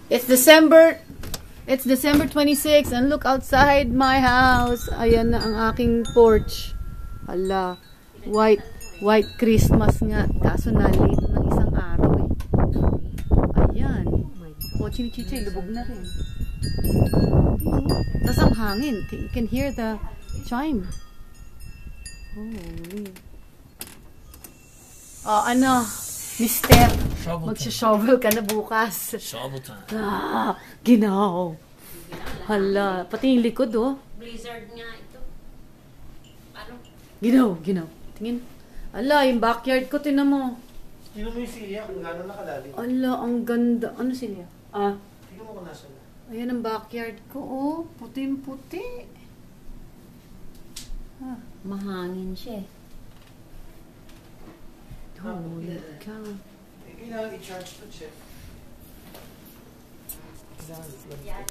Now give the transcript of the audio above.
It's December 26 and look outside my house. Ayan na ang aking porch. Hala, white Christmas nga. Kaso na late ng isang araw eh. Ayan. O, chini-chichi, lubog na rin. Tapos ang hangin. You can hear the chime. Holy. Oh, ano? Mister, magsha-shovel ka na bukas. Shovel time. Ah, ginaw. Hala, pati yung likod, oh. Blizzard nga ito. Ano? Ginaw. Tingin. Hala, yung backyard ko, tinan mo. Tingnan mo yung silya kung gano'n nakalalim. Hala, ang ganda. Ano sila? Tingnan mo kung nasa na. Ayan ang backyard ko, oh. Puting-puti. Mahangin siya eh. Holy cow. Kailangan i-charge to, chef. Kailangan i-plug.